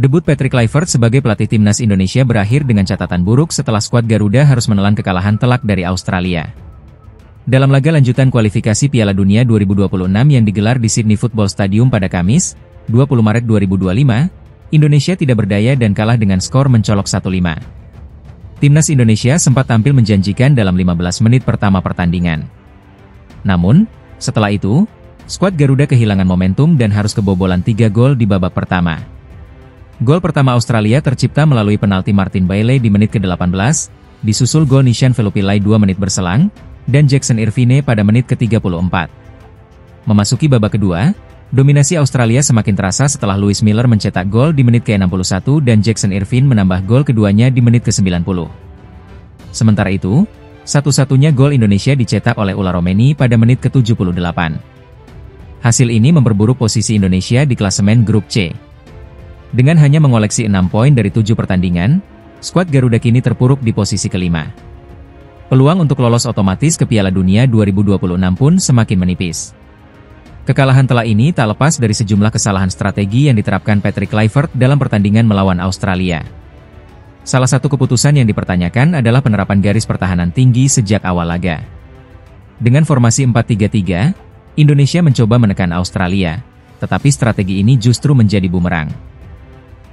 Debut Patrick Kluivert sebagai pelatih timnas Indonesia berakhir dengan catatan buruk setelah skuad Garuda harus menelan kekalahan telak dari Australia. Dalam laga lanjutan kualifikasi Piala Dunia 2026 yang digelar di Sydney Football Stadium pada Kamis, 20 Maret 2025, Indonesia tidak berdaya dan kalah dengan skor mencolok 1-5. Timnas Indonesia sempat tampil menjanjikan dalam 15 menit pertama pertandingan. Namun, setelah itu, skuad Garuda kehilangan momentum dan harus kebobolan 3 gol di babak pertama. Gol pertama Australia tercipta melalui penalti Martin Bailey di menit ke-18, disusul gol Nishan Velupillai 2 menit berselang, dan Jackson Irvine pada menit ke-34. Memasuki babak kedua, dominasi Australia semakin terasa setelah Lewis Miller mencetak gol di menit ke-61 dan Jackson Irvine menambah gol keduanya di menit ke-90. Sementara itu, satu-satunya gol Indonesia dicetak oleh Ulla Romeni pada menit ke-78. Hasil ini memperburuk posisi Indonesia di klasemen grup C. Dengan hanya mengoleksi 6 poin dari 7 pertandingan, skuad Garuda kini terpuruk di posisi kelima. Peluang untuk lolos otomatis ke Piala Dunia 2026 pun semakin menipis. Kekalahan telak ini tak lepas dari sejumlah kesalahan strategi yang diterapkan Patrick Kluivert dalam pertandingan melawan Australia. Salah satu keputusan yang dipertanyakan adalah penerapan garis pertahanan tinggi sejak awal laga. Dengan formasi 4-3-3, Indonesia mencoba menekan Australia, tetapi strategi ini justru menjadi bumerang.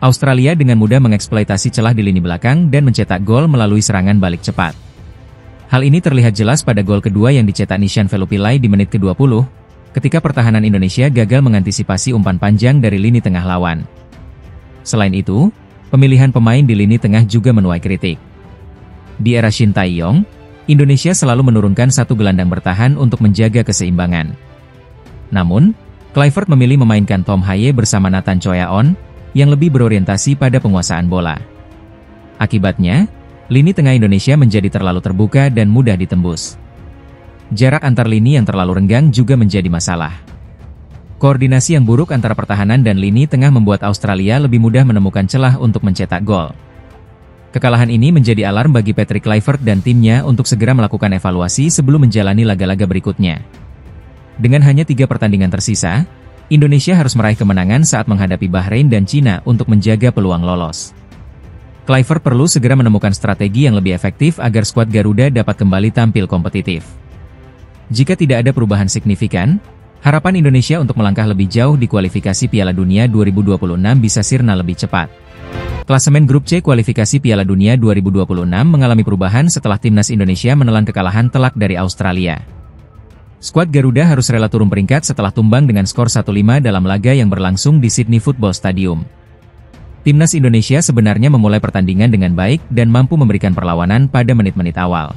Australia dengan mudah mengeksploitasi celah di lini belakang dan mencetak gol melalui serangan balik cepat. Hal ini terlihat jelas pada gol kedua yang dicetak Nishan Velupillai di menit ke-20, ketika pertahanan Indonesia gagal mengantisipasi umpan panjang dari lini tengah lawan. Selain itu, pemilihan pemain di lini tengah juga menuai kritik. Di era Shin Tae-yong, Indonesia selalu menurunkan satu gelandang bertahan untuk menjaga keseimbangan. Namun, Kluivert memilih memainkan Tom Haye bersama Nathan Choyaon, yang lebih berorientasi pada penguasaan bola. Akibatnya, lini tengah Indonesia menjadi terlalu terbuka dan mudah ditembus. Jarak antar lini yang terlalu renggang juga menjadi masalah. Koordinasi yang buruk antara pertahanan dan lini tengah membuat Australia lebih mudah menemukan celah untuk mencetak gol. Kekalahan ini menjadi alarm bagi Patrick Kluivert dan timnya untuk segera melakukan evaluasi sebelum menjalani laga-laga berikutnya. Dengan hanya 3 pertandingan tersisa, Indonesia harus meraih kemenangan saat menghadapi Bahrain dan Cina untuk menjaga peluang lolos. Kluivert perlu segera menemukan strategi yang lebih efektif agar skuad Garuda dapat kembali tampil kompetitif. Jika tidak ada perubahan signifikan, harapan Indonesia untuk melangkah lebih jauh di kualifikasi Piala Dunia 2026 bisa sirna lebih cepat. Klasemen grup C kualifikasi Piala Dunia 2026 mengalami perubahan setelah timnas Indonesia menelan kekalahan telak dari Australia. Skuad Garuda harus rela turun peringkat setelah tumbang dengan skor 1-5 dalam laga yang berlangsung di Sydney Football Stadium. Timnas Indonesia sebenarnya memulai pertandingan dengan baik dan mampu memberikan perlawanan pada menit-menit awal.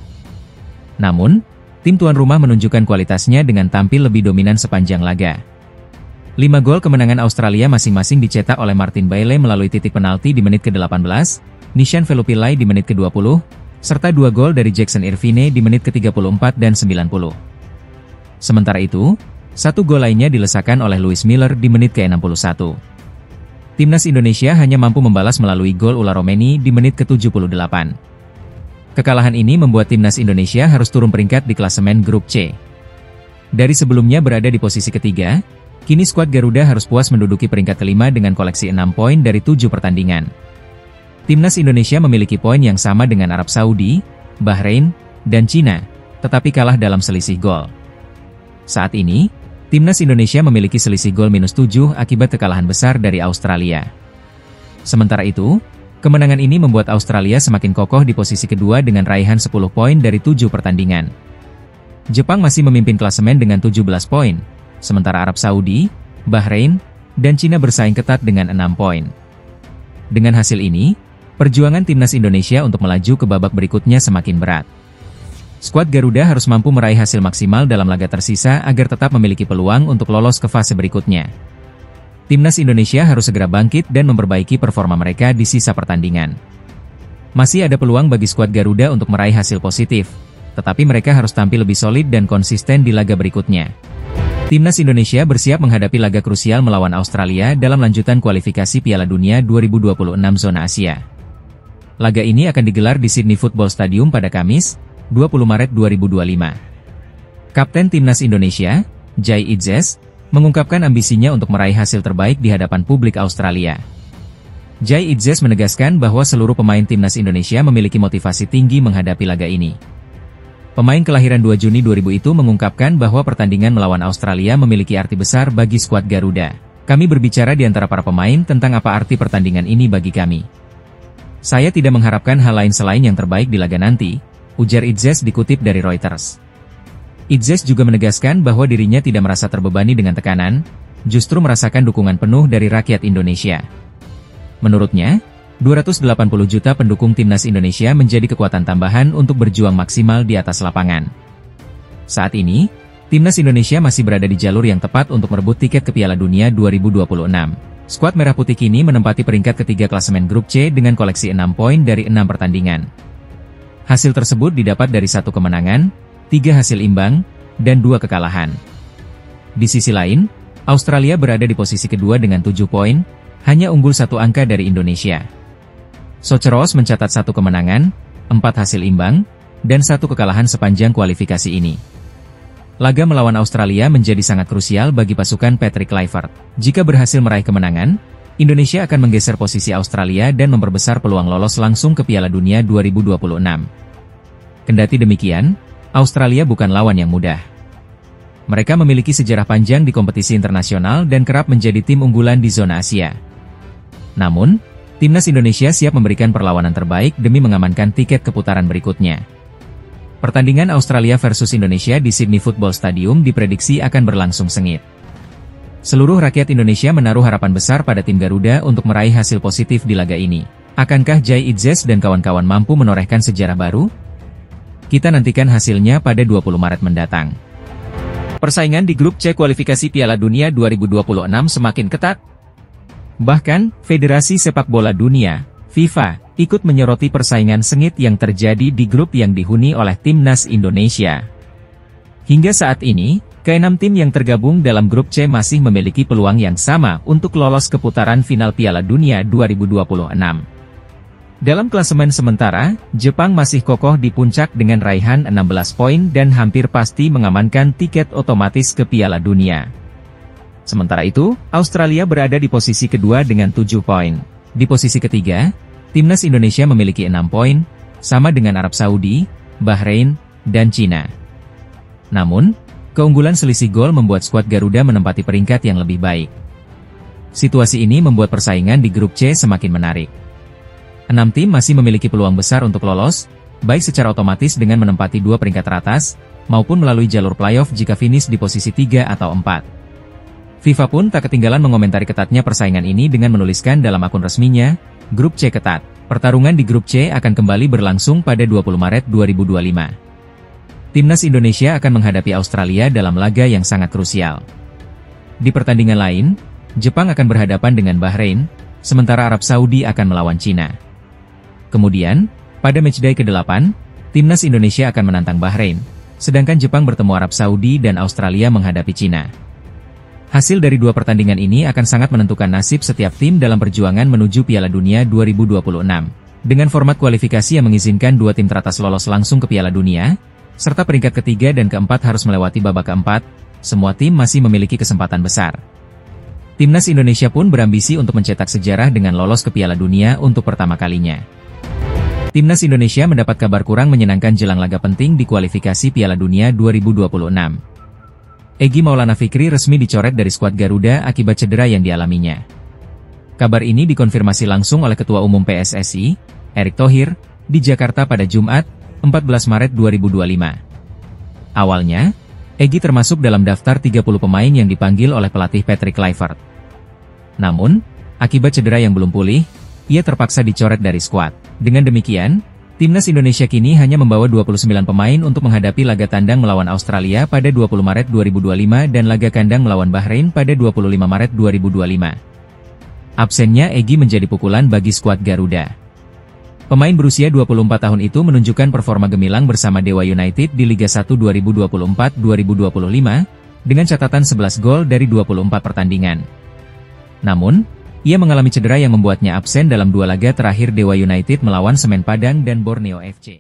Namun, tim tuan rumah menunjukkan kualitasnya dengan tampil lebih dominan sepanjang laga. 5 gol kemenangan Australia masing-masing dicetak oleh Martin Bailey melalui titik penalti di menit ke-18, Nishan Velupillai di menit ke-20, serta 2 gol dari Jackson Irvine di menit ke-34 dan 90. Sementara itu, 1 gol lainnya dilesakan oleh Lewis Miller di menit ke-61. Timnas Indonesia hanya mampu membalas melalui gol Ulla Romeni di menit ke-78. Kekalahan ini membuat timnas Indonesia harus turun peringkat di klasemen grup C. Dari sebelumnya berada di posisi ketiga, kini skuad Garuda harus puas menduduki peringkat kelima dengan koleksi 6 poin dari 7 pertandingan. Timnas Indonesia memiliki poin yang sama dengan Arab Saudi, Bahrain, dan Cina, tetapi kalah dalam selisih gol. Saat ini, timnas Indonesia memiliki selisih gol -7 akibat kekalahan besar dari Australia. Sementara itu, kemenangan ini membuat Australia semakin kokoh di posisi kedua dengan raihan 10 poin dari 7 pertandingan. Jepang masih memimpin klasemen dengan 17 poin, sementara Arab Saudi, Bahrain, dan Cina bersaing ketat dengan 6 poin. Dengan hasil ini, perjuangan timnas Indonesia untuk melaju ke babak berikutnya semakin berat. Skuad Garuda harus mampu meraih hasil maksimal dalam laga tersisa agar tetap memiliki peluang untuk lolos ke fase berikutnya. Timnas Indonesia harus segera bangkit dan memperbaiki performa mereka di sisa pertandingan. Masih ada peluang bagi skuad Garuda untuk meraih hasil positif, tetapi mereka harus tampil lebih solid dan konsisten di laga berikutnya. Timnas Indonesia bersiap menghadapi laga krusial melawan Australia dalam lanjutan kualifikasi Piala Dunia 2026 zona Asia. Laga ini akan digelar di Sydney Football Stadium pada Kamis, 20 Maret 2025. Kapten Timnas Indonesia, Jai Idzes, mengungkapkan ambisinya untuk meraih hasil terbaik di hadapan publik Australia. Jai Idzes menegaskan bahwa seluruh pemain Timnas Indonesia memiliki motivasi tinggi menghadapi laga ini. Pemain kelahiran 2 Juni 2000 itu mengungkapkan bahwa pertandingan melawan Australia memiliki arti besar bagi skuad Garuda. Kami berbicara di antara para pemain tentang apa arti pertandingan ini bagi kami. Saya tidak mengharapkan hal lain selain yang terbaik di laga nanti, ujar Idzes dikutip dari Reuters. Idzes juga menegaskan bahwa dirinya tidak merasa terbebani dengan tekanan, justru merasakan dukungan penuh dari rakyat Indonesia. Menurutnya, 280 juta pendukung Timnas Indonesia menjadi kekuatan tambahan untuk berjuang maksimal di atas lapangan. Saat ini, Timnas Indonesia masih berada di jalur yang tepat untuk merebut tiket ke Piala Dunia 2026. Skuad Merah Putih kini menempati peringkat ketiga klasemen Grup C dengan koleksi 6 poin dari 6 pertandingan. Hasil tersebut didapat dari 1 kemenangan, 3 hasil imbang, dan 2 kekalahan. Di sisi lain, Australia berada di posisi kedua dengan 7 poin, hanya unggul 1 angka dari Indonesia. Soceros mencatat 1 kemenangan, 4 hasil imbang, dan 1 kekalahan sepanjang kualifikasi ini. Laga melawan Australia menjadi sangat krusial bagi pasukan Patrick Kluivert. Jika berhasil meraih kemenangan, Indonesia akan menggeser posisi Australia dan memperbesar peluang lolos langsung ke Piala Dunia 2026. Kendati demikian, Australia bukan lawan yang mudah. Mereka memiliki sejarah panjang di kompetisi internasional dan kerap menjadi tim unggulan di zona Asia. Namun, Timnas Indonesia siap memberikan perlawanan terbaik demi mengamankan tiket ke putaran berikutnya. Pertandingan Australia versus Indonesia di Sydney Football Stadium diprediksi akan berlangsung sengit. Seluruh rakyat Indonesia menaruh harapan besar pada tim Garuda untuk meraih hasil positif di laga ini. Akankah Jai Idzes dan kawan-kawan mampu menorehkan sejarah baru? Kita nantikan hasilnya pada 20 Maret mendatang. Persaingan di grup C kualifikasi Piala Dunia 2026 semakin ketat. Bahkan, Federasi Sepak Bola Dunia, FIFA, ikut menyoroti persaingan sengit yang terjadi di grup yang dihuni oleh Timnas Indonesia. Hingga saat ini, ke-6 tim yang tergabung dalam grup C masih memiliki peluang yang sama untuk lolos ke putaran final Piala Dunia 2026. Dalam klasemen sementara, Jepang masih kokoh di puncak dengan raihan 16 poin dan hampir pasti mengamankan tiket otomatis ke Piala Dunia. Sementara itu, Australia berada di posisi kedua dengan 7 poin. Di posisi ketiga, Timnas Indonesia memiliki 6 poin, sama dengan Arab Saudi, Bahrain, dan Cina. Namun, keunggulan selisih gol membuat skuad Garuda menempati peringkat yang lebih baik. Situasi ini membuat persaingan di grup C semakin menarik. 6 tim masih memiliki peluang besar untuk lolos, baik secara otomatis dengan menempati 2 peringkat teratas, maupun melalui jalur playoff jika finish di posisi 3 atau 4. FIFA pun tak ketinggalan mengomentari ketatnya persaingan ini dengan menuliskan dalam akun resminya, Grup C ketat. Pertarungan di Grup C akan kembali berlangsung pada 20 Maret 2025. Timnas Indonesia akan menghadapi Australia dalam laga yang sangat krusial. Di pertandingan lain, Jepang akan berhadapan dengan Bahrain, sementara Arab Saudi akan melawan Cina. Kemudian, pada matchday ke-8, Timnas Indonesia akan menantang Bahrain, sedangkan Jepang bertemu Arab Saudi dan Australia menghadapi Cina. Hasil dari 2 pertandingan ini akan sangat menentukan nasib setiap tim dalam perjuangan menuju Piala Dunia 2026. Dengan format kualifikasi yang mengizinkan 2 tim teratas lolos langsung ke Piala Dunia, serta peringkat ketiga dan keempat harus melewati babak keempat, semua tim masih memiliki kesempatan besar. Timnas Indonesia pun berambisi untuk mencetak sejarah dengan lolos ke Piala Dunia untuk pertama kalinya. Timnas Indonesia mendapat kabar kurang menyenangkan jelang laga penting di kualifikasi Piala Dunia 2026. Egy Maulana Fikri resmi dicoret dari skuad Garuda akibat cedera yang dialaminya. Kabar ini dikonfirmasi langsung oleh Ketua Umum PSSI, Erick Thohir, di Jakarta pada Jumat, 14 Maret 2025. Awalnya, Egy termasuk dalam daftar 30 pemain yang dipanggil oleh pelatih Patrick Kluivert. Namun, akibat cedera yang belum pulih, ia terpaksa dicoret dari skuad. Dengan demikian, Timnas Indonesia kini hanya membawa 29 pemain untuk menghadapi laga tandang melawan Australia pada 20 Maret 2025 dan laga kandang melawan Bahrain pada 25 Maret 2025. Absennya Egy menjadi pukulan bagi skuad Garuda. Pemain berusia 24 tahun itu menunjukkan performa gemilang bersama Dewa United di Liga 1 2024-2025, dengan catatan 11 gol dari 24 pertandingan. Namun, Ia mengalami cedera yang membuatnya absen dalam 2 laga terakhir Dewa United melawan Semen Padang dan Borneo FC.